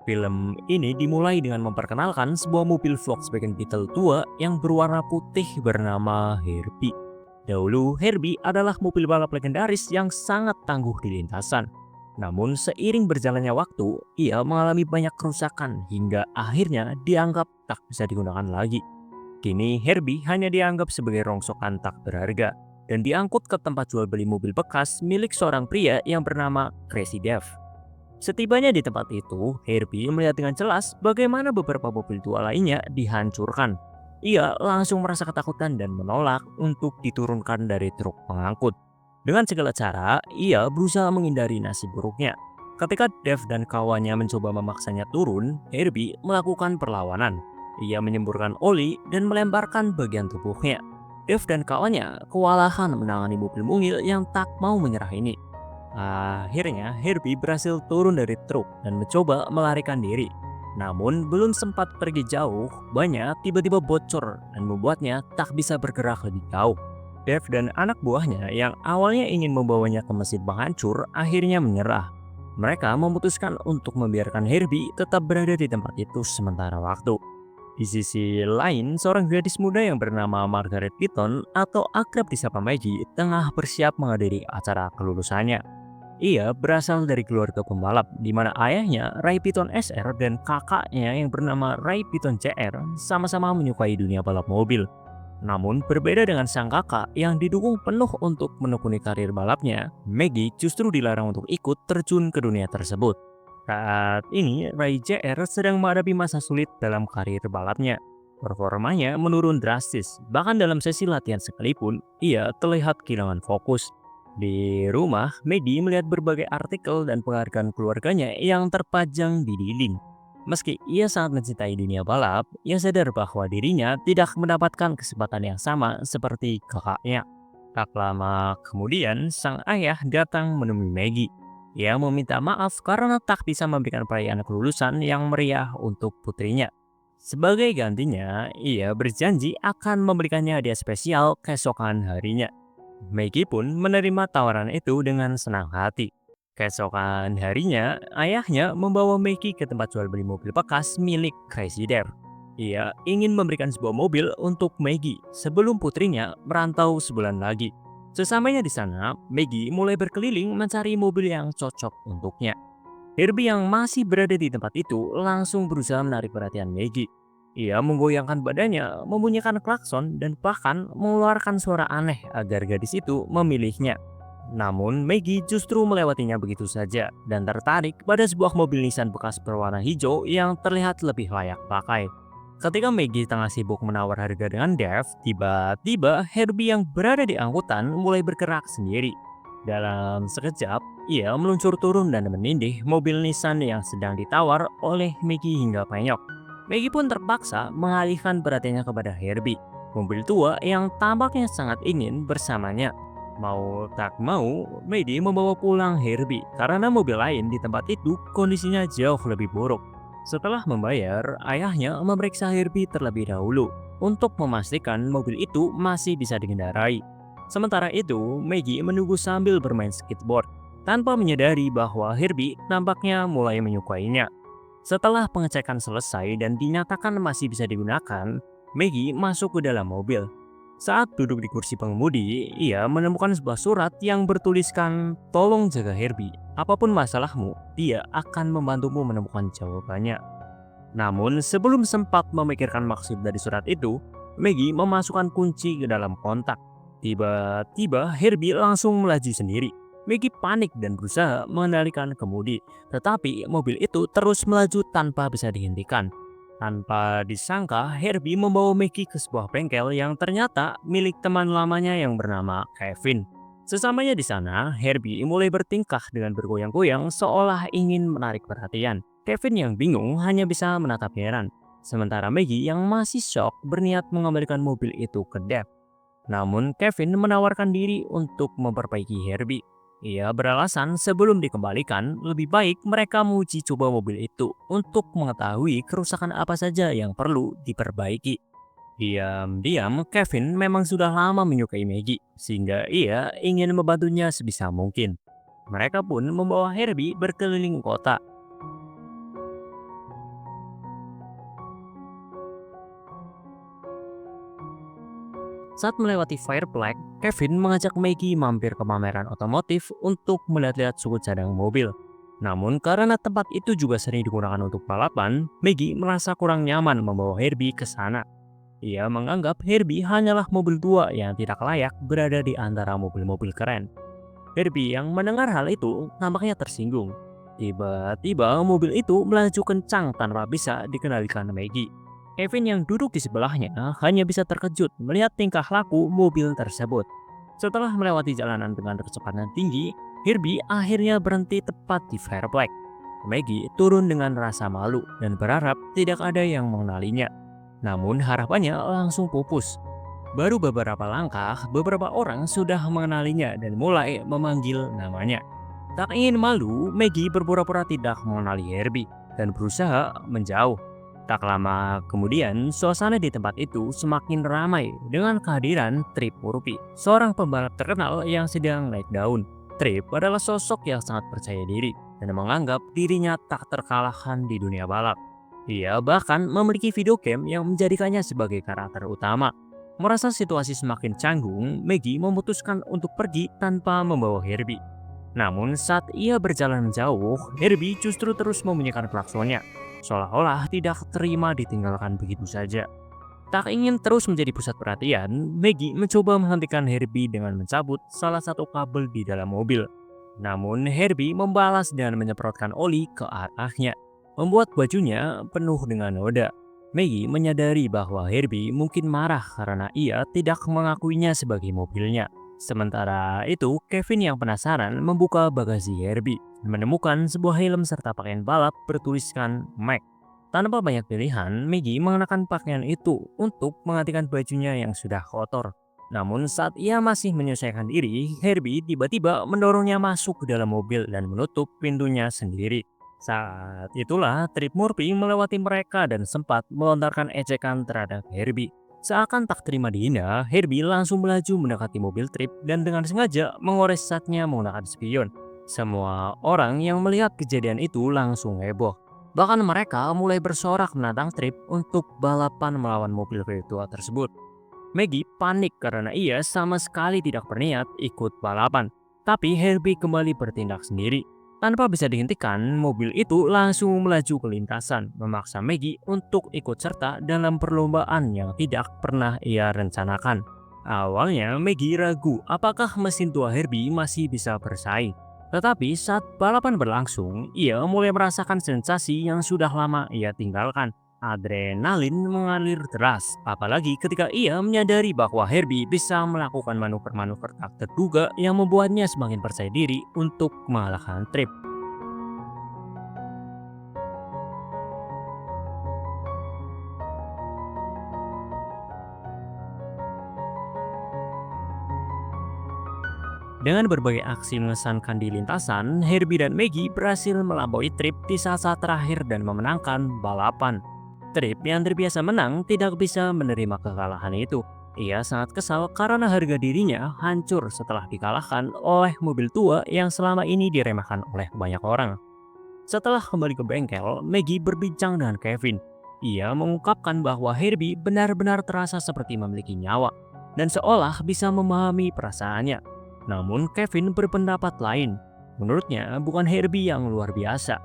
Film ini dimulai dengan memperkenalkan sebuah mobil Volkswagen Beetle tua yang berwarna putih bernama Herbie. Dahulu, Herbie adalah mobil balap legendaris yang sangat tangguh di lintasan. Namun, seiring berjalannya waktu, ia mengalami banyak kerusakan hingga akhirnya dianggap tak bisa digunakan lagi. Kini, Herbie hanya dianggap sebagai rongsokan tak berharga dan diangkut ke tempat jual beli mobil bekas milik seorang pria yang bernama Crazy Dave. Setibanya di tempat itu, Herbie melihat dengan jelas bagaimana beberapa mobil tua lainnya dihancurkan. Ia langsung merasa ketakutan dan menolak untuk diturunkan dari truk pengangkut. Dengan segala cara, ia berusaha menghindari nasib buruknya. Ketika Dev dan kawannya mencoba memaksanya turun, Herbie melakukan perlawanan. Ia menyemburkan oli dan melemparkan bagian tubuhnya. Dev dan kawannya kewalahan menangani mobil mungil yang tak mau menyerah ini. Akhirnya, Herbie berhasil turun dari truk dan mencoba melarikan diri. Namun, belum sempat pergi jauh, bannya tiba-tiba bocor dan membuatnya tak bisa bergerak lebih jauh. Dev dan anak buahnya yang awalnya ingin membawanya ke mesin penghancur akhirnya menyerah. Mereka memutuskan untuk membiarkan Herbie tetap berada di tempat itu sementara waktu. Di sisi lain, seorang gadis muda yang bernama Margaret Piton atau akrab disapa Maggie tengah bersiap menghadiri acara kelulusannya. Ia berasal dari keluarga pembalap, di mana ayahnya, Ray Piton SR, dan kakaknya yang bernama Ray Piton CR sama-sama menyukai dunia balap mobil. Namun, berbeda dengan sang kakak yang didukung penuh untuk menekuni karir balapnya, Maggie justru dilarang untuk ikut terjun ke dunia tersebut. Saat ini, Ray JR sedang menghadapi masa sulit dalam karir balapnya. Performanya menurun drastis, bahkan dalam sesi latihan sekalipun, ia terlihat kehilangan fokus. Di rumah, Maggie melihat berbagai artikel dan penghargaan keluarganya yang terpajang di dinding. Meski ia sangat mencintai dunia balap, ia sadar bahwa dirinya tidak mendapatkan kesempatan yang sama seperti kakaknya. Tak lama kemudian, sang ayah datang menemui Maggie. Ia meminta maaf karena tak bisa memberikan perayaan kelulusan yang meriah untuk putrinya. Sebagai gantinya, ia berjanji akan memberikannya hadiah spesial keesokan harinya. Maggie pun menerima tawaran itu dengan senang hati. Keesokan harinya, ayahnya membawa Maggie ke tempat jual beli mobil bekas milik Crazy Dave. Ia ingin memberikan sebuah mobil untuk Maggie sebelum putrinya merantau sebulan lagi. Sesamanya di sana, Maggie mulai berkeliling mencari mobil yang cocok untuknya. Herbie yang masih berada di tempat itu langsung berusaha menarik perhatian Maggie. Ia menggoyangkan badannya, membunyikan klakson, dan bahkan mengeluarkan suara aneh agar gadis itu memilihnya. Namun, Maggie justru melewatinya begitu saja dan tertarik pada sebuah mobil Nissan bekas berwarna hijau yang terlihat lebih layak pakai. Ketika Maggie tengah sibuk menawar harga dengan Dev, tiba-tiba Herbie yang berada di angkutan mulai bergerak sendiri. Dalam sekejap, ia meluncur turun dan menindih mobil Nissan yang sedang ditawar oleh Maggie hingga penyok. Maggie pun terpaksa mengalihkan perhatiannya kepada Herbie, mobil tua yang tampaknya sangat ingin bersamanya. Mau tak mau, Maggie membawa pulang Herbie karena mobil lain di tempat itu kondisinya jauh lebih buruk. Setelah membayar, ayahnya memeriksa Herbie terlebih dahulu untuk memastikan mobil itu masih bisa dikendarai. Sementara itu, Maggie menunggu sambil bermain skateboard, tanpa menyadari bahwa Herbie nampaknya mulai menyukainya. Setelah pengecekan selesai dan dinyatakan masih bisa digunakan, Maggie masuk ke dalam mobil. Saat duduk di kursi pengemudi, ia menemukan sebuah surat yang bertuliskan, "Tolong jaga Herbie. Apapun masalahmu, dia akan membantumu menemukan jawabannya." Namun, sebelum sempat memikirkan maksud dari surat itu, Maggie memasukkan kunci ke dalam kontak. Tiba-tiba, Herbie langsung melaju sendiri. Maggie panik dan berusaha mengendalikan kemudi, tetapi mobil itu terus melaju tanpa bisa dihentikan. Tanpa disangka, Herbie membawa Maggie ke sebuah bengkel yang ternyata milik teman lamanya yang bernama Kevin. Sesamanya di sana, Herbie mulai bertingkah dengan bergoyang-goyang seolah ingin menarik perhatian. Kevin yang bingung hanya bisa menatap heran. Sementara Maggie yang masih shock berniat mengembalikan mobil itu ke Dave. Namun Kevin menawarkan diri untuk memperbaiki Herbie. Ia beralasan sebelum dikembalikan, lebih baik mereka menguji coba mobil itu untuk mengetahui kerusakan apa saja yang perlu diperbaiki. Diam-diam, Kevin memang sudah lama menyukai Maggie, sehingga ia ingin membantunya sebisa mungkin. Mereka pun membawa Herbie berkeliling kota. Saat melewati Fireflag, Kevin mengajak Maggie mampir ke pameran otomotif untuk melihat-lihat suku cadang mobil. Namun karena tempat itu juga sering digunakan untuk balapan, Maggie merasa kurang nyaman membawa Herbie ke sana. Ia menganggap Herbie hanyalah mobil tua yang tidak layak berada di antara mobil-mobil keren. Herbie yang mendengar hal itu nampaknya tersinggung. Tiba-tiba mobil itu melaju kencang tanpa bisa dikendalikan Maggie. Kevin yang duduk di sebelahnya hanya bisa terkejut melihat tingkah laku mobil tersebut. Setelah melewati jalanan dengan kecepatan tinggi, Herbie akhirnya berhenti tepat di Fireflag. Maggie turun dengan rasa malu dan berharap tidak ada yang mengenalinya. Namun harapannya langsung pupus. Baru beberapa langkah, beberapa orang sudah mengenalinya dan mulai memanggil namanya. Tak ingin malu, Maggie berpura-pura tidak mengenali Herbie dan berusaha menjauh. Tak lama kemudian, suasana di tempat itu semakin ramai dengan kehadiran Trip Murphy, seorang pembalap terkenal yang sedang naik daun. Trip adalah sosok yang sangat percaya diri dan menganggap dirinya tak terkalahkan di dunia balap. Ia bahkan memiliki video game yang menjadikannya sebagai karakter utama. Merasa situasi semakin canggung, Maggie memutuskan untuk pergi tanpa membawa Herbie. Namun saat ia berjalan jauh, Herbie justru terus membunyikan klaksonnya, seolah-olah tidak terima ditinggalkan begitu saja. Tak ingin terus menjadi pusat perhatian, Maggie mencoba menghentikan Herbie dengan mencabut salah satu kabel di dalam mobil. Namun Herbie membalas dengan menyemprotkan oli ke arahnya, membuat bajunya penuh dengan noda. Maggie menyadari bahwa Herbie mungkin marah karena ia tidak mengakuinya sebagai mobilnya. Sementara itu, Kevin yang penasaran membuka bagasi Herbie dan menemukan sebuah helm serta pakaian balap bertuliskan Mac. Tanpa banyak pilihan, Maggie mengenakan pakaian itu untuk menggantikan bajunya yang sudah kotor. Namun saat ia masih menyesuaikan diri, Herbie tiba-tiba mendorongnya masuk ke dalam mobil dan menutup pintunya sendiri. Saat itulah Trip Murphy melewati mereka dan sempat melontarkan ejekan terhadap Herbie. Seakan tak terima dihina, Herbie langsung melaju mendekati mobil Trip dan dengan sengaja mengores catnya menggunakan spion. Semua orang yang melihat kejadian itu langsung heboh. Bahkan mereka mulai bersorak menantang Trip untuk balapan melawan mobil virtual tersebut. Maggie panik karena ia sama sekali tidak berniat ikut balapan. Tapi Herbie kembali bertindak sendiri. Tanpa bisa dihentikan, mobil itu langsung melaju ke lintasan, memaksa Maggie untuk ikut serta dalam perlombaan yang tidak pernah ia rencanakan. Awalnya Maggie ragu apakah mesin tua Herbie masih bisa bersaing. Tetapi saat balapan berlangsung, ia mulai merasakan sensasi yang sudah lama ia tinggalkan. Adrenalin mengalir deras, apalagi ketika ia menyadari bahwa Herbie bisa melakukan manuver-manuver tak terduga yang membuatnya semakin percaya diri untuk mengalahkan Trip. Dengan berbagai aksi mengesankan di lintasan, Herbie dan Maggie berhasil melampaui Trip di saat-saat terakhir dan memenangkan balapan. Trip yang terbiasa menang tidak bisa menerima kekalahan itu. Ia sangat kesal karena harga dirinya hancur setelah dikalahkan oleh mobil tua yang selama ini diremehkan oleh banyak orang. Setelah kembali ke bengkel, Maggie berbincang dengan Kevin. Ia mengungkapkan bahwa Herbie benar-benar terasa seperti memiliki nyawa dan seolah bisa memahami perasaannya. Namun Kevin berpendapat lain. Menurutnya bukan Herbie yang luar biasa,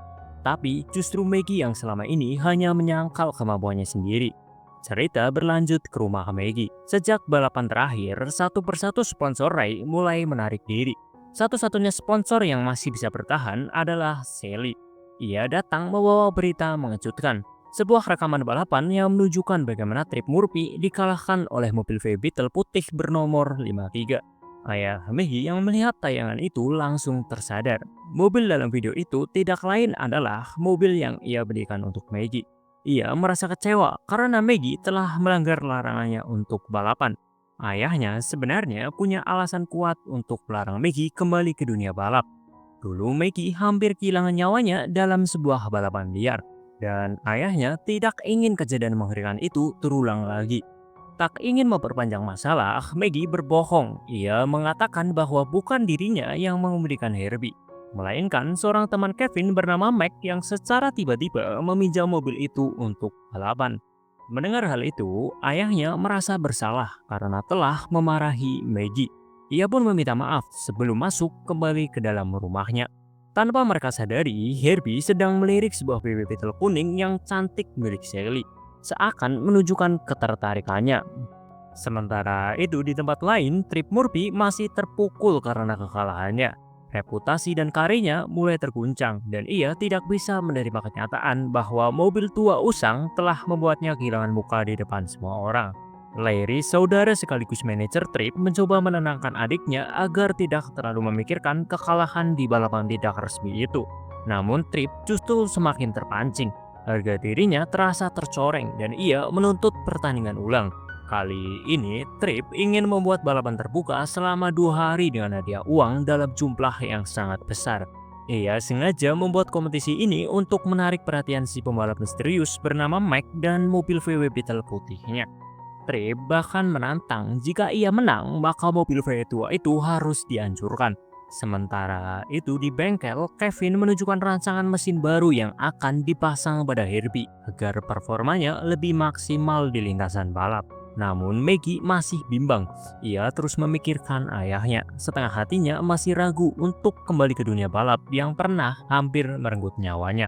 tapi justru Maggie yang selama ini hanya menyangkal kemampuannya sendiri. Cerita berlanjut ke rumah Maggie. Sejak balapan terakhir, satu persatu sponsor Ray mulai menarik diri. Satu-satunya sponsor yang masih bisa bertahan adalah Sally. Ia datang membawa berita mengejutkan. Sebuah rekaman balapan yang menunjukkan bagaimana Trip Murphy dikalahkan oleh mobil V-Beetle putih bernomor 53. Ayah Maggie yang melihat tayangan itu langsung tersadar. Mobil dalam video itu tidak lain adalah mobil yang ia belikan untuk Maggie. Ia merasa kecewa karena Maggie telah melanggar larangannya untuk balapan. Ayahnya sebenarnya punya alasan kuat untuk melarang Maggie kembali ke dunia balap. Dulu Maggie hampir kehilangan nyawanya dalam sebuah balapan liar. Dan ayahnya tidak ingin kejadian mengerikan itu terulang lagi. Tak ingin memperpanjang masalah, Maggie berbohong. Ia mengatakan bahwa bukan dirinya yang mengemudikan Herbie, melainkan seorang teman Kevin bernama Mac yang secara tiba-tiba meminjam mobil itu untuk balapan. Mendengar hal itu, ayahnya merasa bersalah karena telah memarahi Maggie. Ia pun meminta maaf sebelum masuk kembali ke dalam rumahnya. Tanpa mereka sadari, Herbie sedang melirik sebuah baby beetle kuning yang cantik milik Sally, seakan menunjukkan ketertarikannya. Sementara itu di tempat lain, Trip Murphy masih terpukul karena kekalahannya. Reputasi dan karirnya mulai terguncang dan ia tidak bisa menerima kenyataan bahwa mobil tua usang telah membuatnya kehilangan muka di depan semua orang. Larry, saudara sekaligus manajer Trip, mencoba menenangkan adiknya agar tidak terlalu memikirkan kekalahan di balapan tidak resmi itu. Namun Trip justru semakin terpancing. Harga dirinya terasa tercoreng dan ia menuntut pertandingan ulang. Kali ini, Trip ingin membuat balapan terbuka selama 2 hari dengan hadiah uang dalam jumlah yang sangat besar. Ia sengaja membuat kompetisi ini untuk menarik perhatian si pembalap misterius bernama Mike dan mobil VW Beetle putihnya. Trip bahkan menantang jika ia menang maka mobil VW tua itu harus dihancurkan. Sementara itu di bengkel, Kevin menunjukkan rancangan mesin baru yang akan dipasang pada Herbie agar performanya lebih maksimal di lintasan balap. Namun Maggie masih bimbang. Ia terus memikirkan ayahnya. Setengah hatinya masih ragu untuk kembali ke dunia balap yang pernah hampir merenggut nyawanya.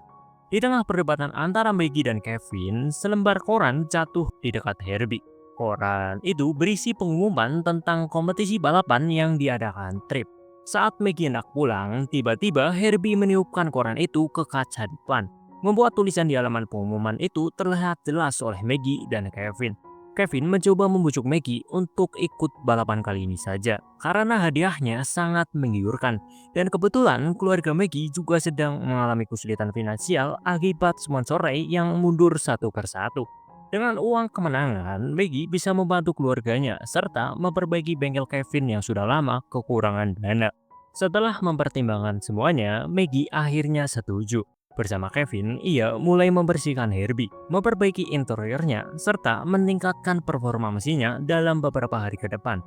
Di tengah perdebatan antara Maggie dan Kevin, selembar koran jatuh di dekat Herbie. Koran itu berisi pengumuman tentang kompetisi balapan yang diadakan Trip. Saat Maggie hendak pulang, tiba-tiba Herbie meniupkan koran itu ke kaca depan, membuat tulisan di halaman pengumuman itu terlihat jelas oleh Maggie dan Kevin. Kevin mencoba membujuk Maggie untuk ikut balapan kali ini saja karena hadiahnya sangat menggiurkan dan kebetulan keluarga Maggie juga sedang mengalami kesulitan finansial akibat sponsor Ray yang mundur satu persatu. Dengan uang kemenangan, Maggie bisa membantu keluarganya serta memperbaiki bengkel Kevin yang sudah lama kekurangan dana. Setelah mempertimbangkan semuanya, Maggie akhirnya setuju. Bersama Kevin, ia mulai membersihkan Herbie, memperbaiki interiornya, serta meningkatkan performa mesinnya dalam beberapa hari ke depan.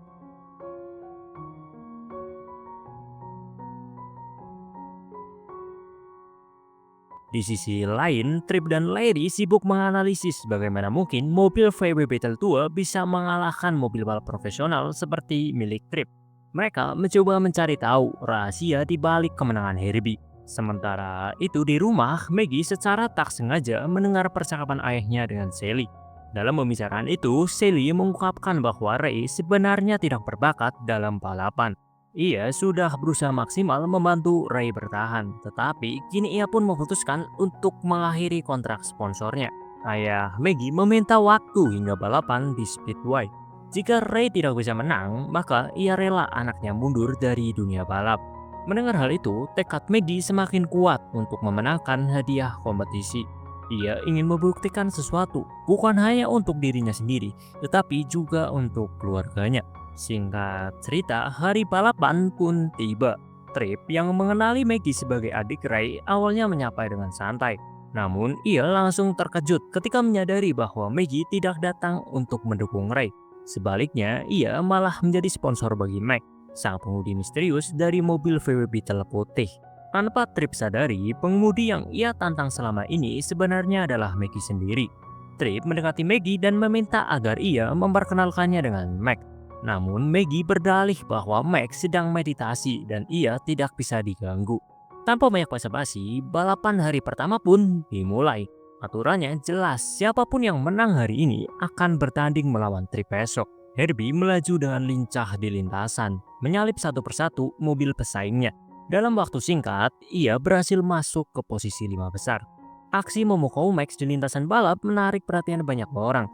Di sisi lain, Trip dan Larry sibuk menganalisis bagaimana mungkin mobil VW Beetle tua bisa mengalahkan mobil balap profesional seperti milik Trip. Mereka mencoba mencari tahu rahasia di balik kemenangan Herbie. Sementara itu di rumah, Maggie secara tak sengaja mendengar percakapan ayahnya dengan Sally. Dalam pembicaraan itu, Sally mengungkapkan bahwa Ray sebenarnya tidak berbakat dalam balapan. Ia sudah berusaha maksimal membantu Ray bertahan, tetapi kini ia pun memutuskan untuk mengakhiri kontrak sponsornya. Ayah Maggie meminta waktu hingga balapan di Speedway. Jika Ray tidak bisa menang, maka ia rela anaknya mundur dari dunia balap. Mendengar hal itu, tekad Maggie semakin kuat untuk memenangkan hadiah kompetisi. Ia ingin membuktikan sesuatu, bukan hanya untuk dirinya sendiri, tetapi juga untuk keluarganya. Singkat cerita, hari balapan pun tiba. Trip yang mengenali Maggie sebagai adik Ray awalnya menyapa dengan santai. Namun, ia langsung terkejut ketika menyadari bahwa Maggie tidak datang untuk mendukung Ray. Sebaliknya, ia malah menjadi sponsor bagi Mike, sang pengemudi misterius dari mobil VW Beetle putih. Tanpa Trip sadari, pengemudi yang ia tantang selama ini sebenarnya adalah Maggie sendiri. Trip mendekati Maggie dan meminta agar ia memperkenalkannya dengan Mac. Namun Maggie berdalih bahwa Mac sedang meditasi dan ia tidak bisa diganggu. Tanpa banyak basa-basi, balapan hari pertama pun dimulai. Aturannya jelas, siapapun yang menang hari ini akan bertanding melawan Trip besok. Herbie melaju dengan lincah di lintasan, menyalip satu persatu mobil pesaingnya. Dalam waktu singkat, ia berhasil masuk ke posisi 5 besar. Aksi memukau Max di lintasan balap menarik perhatian banyak orang.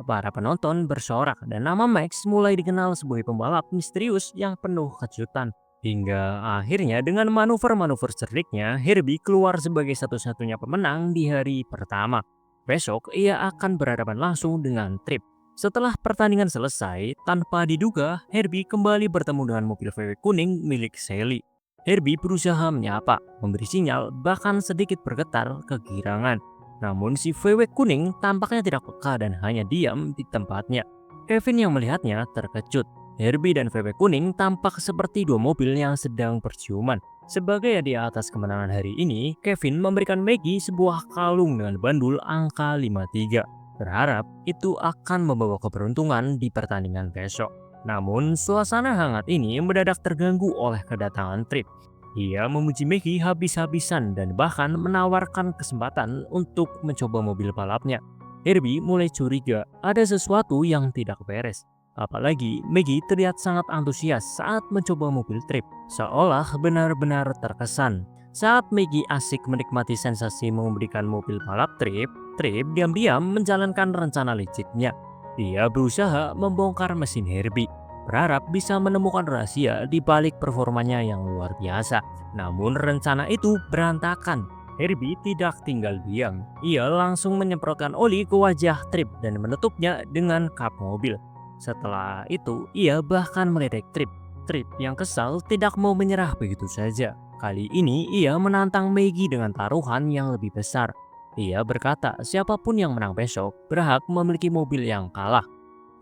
Para penonton bersorak dan nama Max mulai dikenal sebagai pembalap misterius yang penuh kejutan. Hingga akhirnya dengan manuver-manuver cerdiknya, Herbie keluar sebagai satu-satunya pemenang di hari pertama. Besok, ia akan berhadapan langsung dengan Trip. Setelah pertandingan selesai, tanpa diduga, Herbie kembali bertemu dengan mobil VW kuning milik Sally. Herbie berusaha menyapa, memberi sinyal, bahkan sedikit bergetar kegirangan. Namun si VW kuning tampaknya tidak peka dan hanya diam di tempatnya. Kevin yang melihatnya terkejut. Herbie dan VW kuning tampak seperti dua mobil yang sedang berciuman. Sebagai hadiah atas kemenangan hari ini, Kevin memberikan Maggie sebuah kalung dengan bandul angka 53. berharap itu akan membawa keberuntungan di pertandingan besok. Namun, suasana hangat ini mendadak terganggu oleh kedatangan Trip. Ia memuji Maggie habis-habisan dan bahkan menawarkan kesempatan untuk mencoba mobil balapnya. Herbie mulai curiga ada sesuatu yang tidak beres. Apalagi Maggie terlihat sangat antusias saat mencoba mobil Trip, seolah benar-benar terkesan. Saat Maggie asik menikmati sensasi memberikan mobil balap Trip diam-diam menjalankan rencana liciknya. Dia berusaha membongkar mesin Herbie, berharap bisa menemukan rahasia di balik performanya yang luar biasa. Namun rencana itu berantakan. Herbie tidak tinggal diam. Ia langsung menyemprotkan oli ke wajah Trip dan menutupnya dengan kap mobil. Setelah itu, ia bahkan meledek Trip. Trip yang kesal tidak mau menyerah begitu saja. Kali ini ia menantang Maggie dengan taruhan yang lebih besar. Ia berkata siapapun yang menang besok berhak memiliki mobil yang kalah.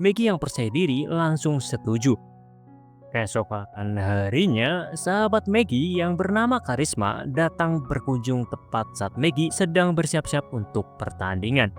Maggie yang percaya diri langsung setuju. Keesokan harinya, sahabat Maggie yang bernama Karisma datang berkunjung tepat saat Maggie sedang bersiap-siap untuk pertandingan.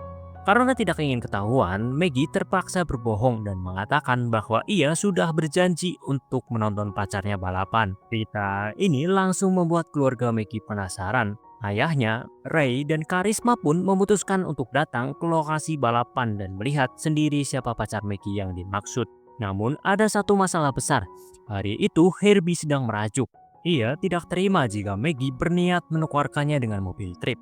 Karena tidak ingin ketahuan, Maggie terpaksa berbohong dan mengatakan bahwa ia sudah berjanji untuk menonton pacarnya balapan. Berita ini langsung membuat keluarga Maggie penasaran. Ayahnya, Ray, dan Karisma pun memutuskan untuk datang ke lokasi balapan dan melihat sendiri siapa pacar Maggie yang dimaksud. Namun ada satu masalah besar. Hari itu Herbie sedang merajuk. Ia tidak terima jika Maggie berniat menukarkannya dengan mobil Trip.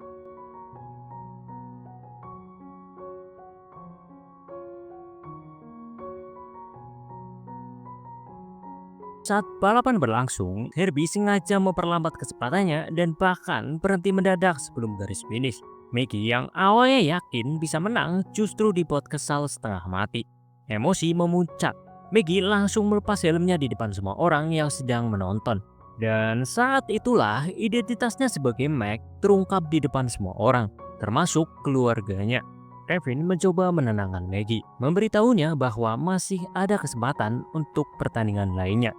Saat balapan berlangsung, Herbie sengaja memperlambat kecepatannya dan bahkan berhenti mendadak sebelum garis finish. Maggie yang awalnya yakin bisa menang justru dibuat kesal setengah mati. Emosi memuncak. Maggie langsung melepas helmnya di depan semua orang yang sedang menonton. Dan saat itulah identitasnya sebagai Meg terungkap di depan semua orang, termasuk keluarganya. Kevin mencoba menenangkan Maggie, memberitahunya bahwa masih ada kesempatan untuk pertandingan lainnya.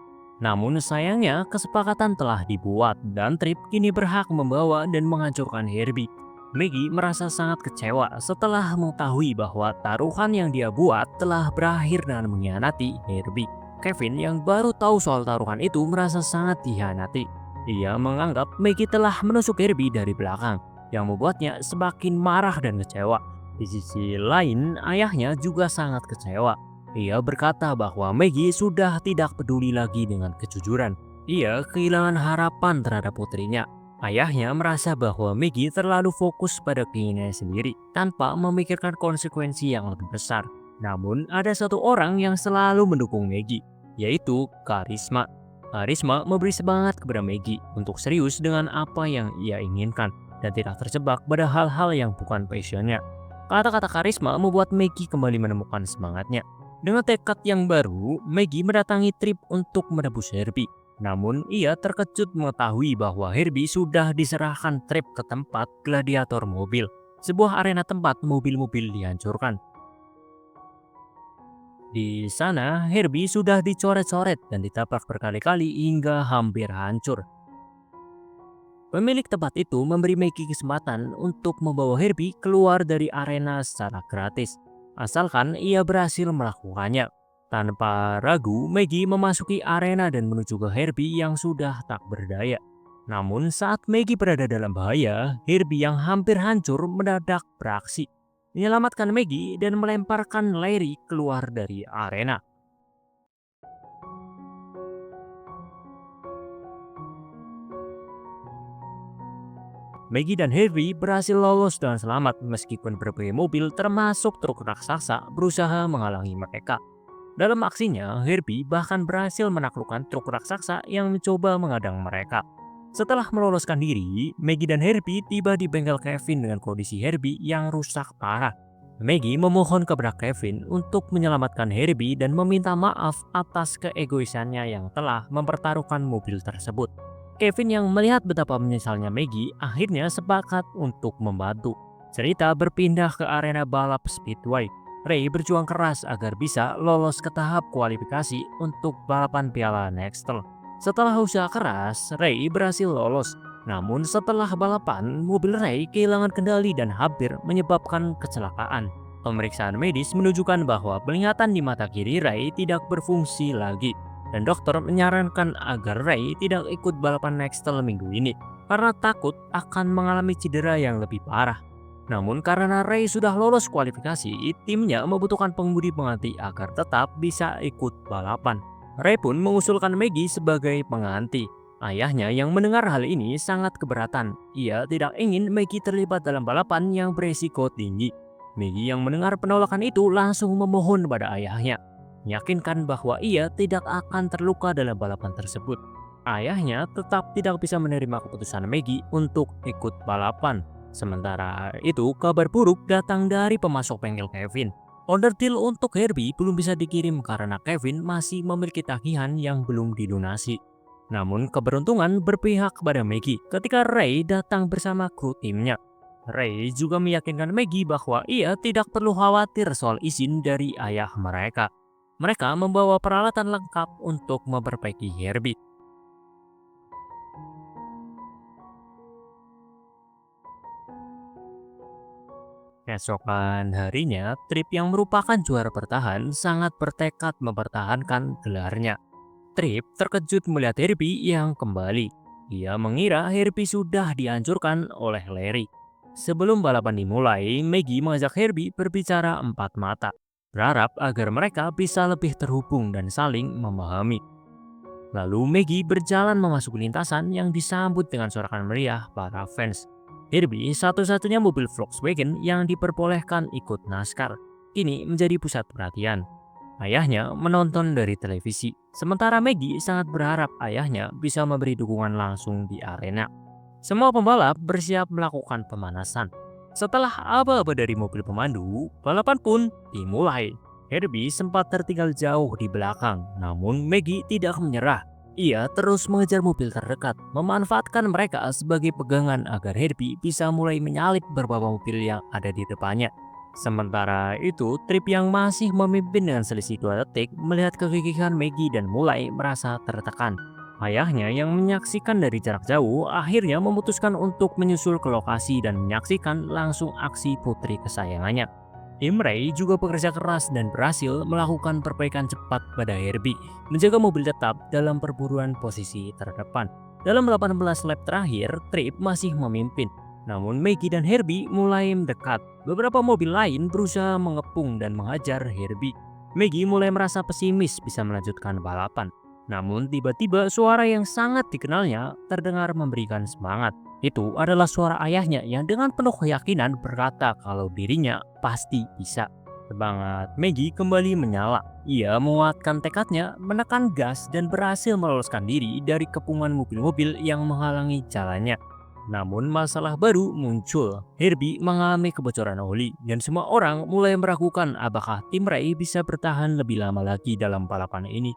Namun sayangnya kesepakatan telah dibuat dan Trip kini berhak membawa dan menghancurkan Herbie. Maggie merasa sangat kecewa setelah mengetahui bahwa taruhan yang dia buat telah berakhir dengan mengkhianati Herbie. Kevin yang baru tahu soal taruhan itu merasa sangat dikhianati. Ia menganggap Maggie telah menusuk Herbie dari belakang, yang membuatnya semakin marah dan kecewa. Di sisi lain, ayahnya juga sangat kecewa. Ia berkata bahwa Maggie sudah tidak peduli lagi dengan kejujuran. Ia kehilangan harapan terhadap putrinya. Ayahnya merasa bahwa Maggie terlalu fokus pada keinginannya sendiri tanpa memikirkan konsekuensi yang lebih besar. Namun ada satu orang yang selalu mendukung Maggie, yaitu Karisma. Karisma memberi semangat kepada Maggie untuk serius dengan apa yang ia inginkan dan tidak terjebak pada hal-hal yang bukan passionnya. Kata-kata Karisma membuat Maggie kembali menemukan semangatnya. Dengan tekad yang baru, Maggie mendatangi Trip untuk menebus Herbie. Namun ia terkejut mengetahui bahwa Herbie sudah diserahkan Trip ke tempat gladiator mobil, sebuah arena tempat mobil-mobil dihancurkan. Di sana, Herbie sudah dicoret-coret dan ditabrak berkali-kali hingga hampir hancur. Pemilik tempat itu memberi Maggie kesempatan untuk membawa Herbie keluar dari arena secara gratis, asalkan ia berhasil melakukannya. Tanpa ragu, Maggie memasuki arena dan menuju ke Herbie yang sudah tak berdaya. Namun saat Maggie berada dalam bahaya, Herbie yang hampir hancur mendadak beraksi, menyelamatkan Maggie dan melemparkan Larry keluar dari arena. Maggie dan Herbie berhasil lolos dengan selamat meskipun berbagai mobil termasuk truk raksasa berusaha menghalangi mereka. Dalam aksinya, Herbie bahkan berhasil menaklukkan truk raksasa yang mencoba mengadang mereka. Setelah meloloskan diri, Maggie dan Herbie tiba di bengkel Kevin dengan kondisi Herbie yang rusak parah. Maggie memohon kepada Kevin untuk menyelamatkan Herbie dan meminta maaf atas keegoisannya yang telah mempertaruhkan mobil tersebut. Kevin yang melihat betapa menyesalnya Maggie akhirnya sepakat untuk membantu. Cerita berpindah ke arena balap Speedway. Ray berjuang keras agar bisa lolos ke tahap kualifikasi untuk balapan Piala Nextel. Setelah usaha keras, Ray berhasil lolos. Namun setelah balapan, mobil Ray kehilangan kendali dan hampir menyebabkan kecelakaan. Pemeriksaan medis menunjukkan bahwa penglihatan di mata kiri Ray tidak berfungsi lagi, dan dokter menyarankan agar Ray tidak ikut balapan Nextel minggu ini karena takut akan mengalami cedera yang lebih parah. Namun karena Ray sudah lolos kualifikasi, timnya membutuhkan pengemudi pengganti agar tetap bisa ikut balapan. Ray pun mengusulkan Maggie sebagai pengganti. Ayahnya yang mendengar hal ini sangat keberatan. Ia tidak ingin Maggie terlibat dalam balapan yang beresiko tinggi. Maggie yang mendengar penolakan itu langsung memohon pada ayahnya, meyakinkan bahwa ia tidak akan terluka dalam balapan tersebut. Ayahnya tetap tidak bisa menerima keputusan Maggie untuk ikut balapan. Sementara itu, kabar buruk datang dari pemasok bengkel Kevin. Order deal untuk Herbie belum bisa dikirim karena Kevin masih memiliki tagihan yang belum dilunasi. Namun keberuntungan berpihak kepada Maggie ketika Ray datang bersama kru timnya. Ray juga meyakinkan Maggie bahwa ia tidak perlu khawatir soal izin dari ayah mereka. Mereka membawa peralatan lengkap untuk memperbaiki Herbie. Keesokan harinya, Trip yang merupakan juara bertahan sangat bertekad mempertahankan gelarnya. Trip terkejut melihat Herbie yang kembali. Ia mengira Herbie sudah dihancurkan oleh Larry. Sebelum balapan dimulai, Maggie mengajak Herbie berbicara empat mata, berharap agar mereka bisa lebih terhubung dan saling memahami. Lalu Maggie berjalan memasuki lintasan yang disambut dengan sorakan meriah para fans. Herbie, satu-satunya mobil Volkswagen yang diperbolehkan ikut NASCAR, kini menjadi pusat perhatian. Ayahnya menonton dari televisi, sementara Maggie sangat berharap ayahnya bisa memberi dukungan langsung di arena. Semua pembalap bersiap melakukan pemanasan. Setelah aba-aba dari mobil pemandu, balapan pun dimulai. Herbie sempat tertinggal jauh di belakang, namun Maggie tidak menyerah. Ia terus mengejar mobil terdekat, memanfaatkan mereka sebagai pegangan agar Herbie bisa mulai menyalip beberapa mobil yang ada di depannya. Sementara itu, Trip yang masih memimpin dengan selisih 2 detik melihat kegigihan Maggie dan mulai merasa tertekan. Ayahnya yang menyaksikan dari jarak jauh akhirnya memutuskan untuk menyusul ke lokasi dan menyaksikan langsung aksi putri kesayangannya. Tim Ray juga bekerja keras dan berhasil melakukan perbaikan cepat pada Herbie, menjaga mobil tetap dalam perburuan posisi terdepan. Dalam 18 lap terakhir, Trip masih memimpin. Namun Maggie dan Herbie mulai mendekat. Beberapa mobil lain berusaha mengepung dan menghajar Herbie. Maggie mulai merasa pesimis bisa melanjutkan balapan. Namun tiba-tiba suara yang sangat dikenalnya terdengar memberikan semangat. Itu adalah suara ayahnya yang dengan penuh keyakinan berkata kalau dirinya pasti bisa. Semangat Maggie kembali menyala. Ia menguatkan tekadnya, menekan gas dan berhasil meloloskan diri dari kepungan mobil-mobil yang menghalangi jalannya. Namun masalah baru muncul. Herbie mengalami kebocoran oli dan semua orang mulai meragukan apakah tim Ray bisa bertahan lebih lama lagi dalam balapan ini.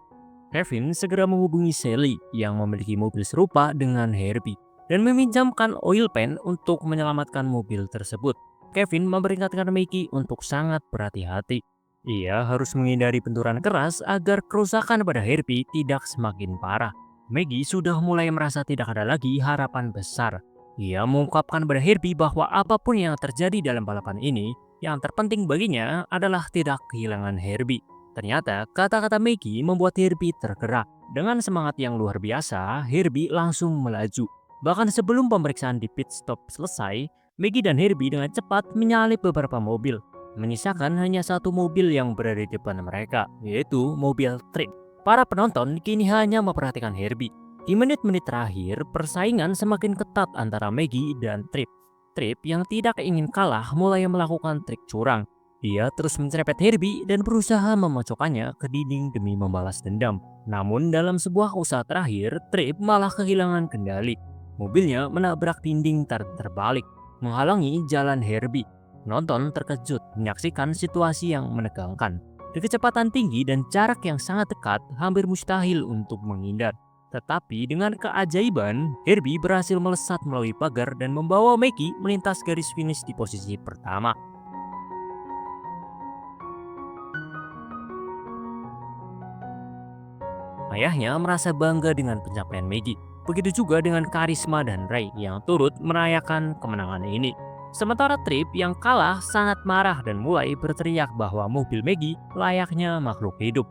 Kevin segera menghubungi Sally yang memiliki mobil serupa dengan Herbie dan meminjamkan oil pan untuk menyelamatkan mobil tersebut. Kevin memperingatkan Maggie untuk sangat berhati-hati. Ia harus menghindari benturan keras agar kerusakan pada Herbie tidak semakin parah. Maggie sudah mulai merasa tidak ada lagi harapan besar. Ia mengungkapkan pada Herbie bahwa apapun yang terjadi dalam balapan ini, yang terpenting baginya adalah tidak kehilangan Herbie. Ternyata kata-kata Maggie membuat Herbie tergerak. Dengan semangat yang luar biasa, Herbie langsung melaju. Bahkan sebelum pemeriksaan di pit stop selesai, Maggie dan Herbie dengan cepat menyalip beberapa mobil, menyisakan hanya satu mobil yang berada di depan mereka, yaitu mobil Trip. Para penonton kini hanya memperhatikan Herbie. Di menit-menit terakhir, persaingan semakin ketat antara Maggie dan Trip. Trip yang tidak ingin kalah mulai melakukan trik curang. Ia terus mencerepet Herbie dan berusaha memocokkannya ke dinding demi membalas dendam. Namun dalam sebuah usaha terakhir, Trip malah kehilangan kendali. Mobilnya menabrak dinding terbalik, menghalangi jalan Herbie. Penonton terkejut menyaksikan situasi yang menegangkan. Dengan kecepatan tinggi dan jarak yang sangat dekat, hampir mustahil untuk menghindar. Tetapi dengan keajaiban, Herbie berhasil melesat melalui pagar dan membawa Maggie melintas garis finish di posisi pertama. Ayahnya merasa bangga dengan pencapaian Maggie. Begitu juga dengan Karisma dan Ray yang turut merayakan kemenangan ini. Sementara Trip yang kalah sangat marah dan mulai berteriak bahwa mobil Maggie layaknya makhluk hidup.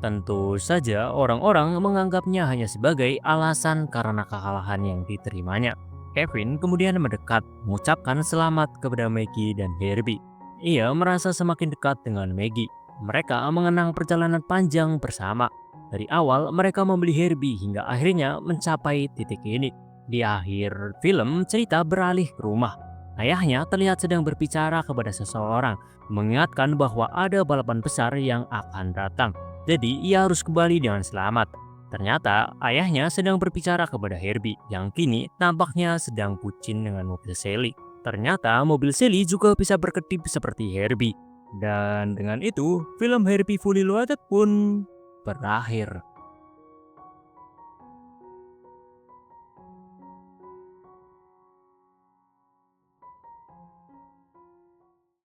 Tentu saja orang-orang menganggapnya hanya sebagai alasan karena kekalahan yang diterimanya. Kevin kemudian mendekat, mengucapkan selamat kepada Maggie dan Herbie. Ia merasa semakin dekat dengan Maggie. Mereka mengenang perjalanan panjang bersama. Dari awal mereka membeli Herbie hingga akhirnya mencapai titik ini. Di akhir film, cerita beralih ke rumah. Ayahnya terlihat sedang berbicara kepada seseorang, mengingatkan bahwa ada balapan besar yang akan datang. Jadi ia harus kembali dengan selamat. Ternyata ayahnya sedang berbicara kepada Herbie yang kini nampaknya sedang bucin dengan mobil Sally. Ternyata mobil Sally juga bisa berkedip seperti Herbie. Dan dengan itu, film Herbie Fully Loaded pun berakhir.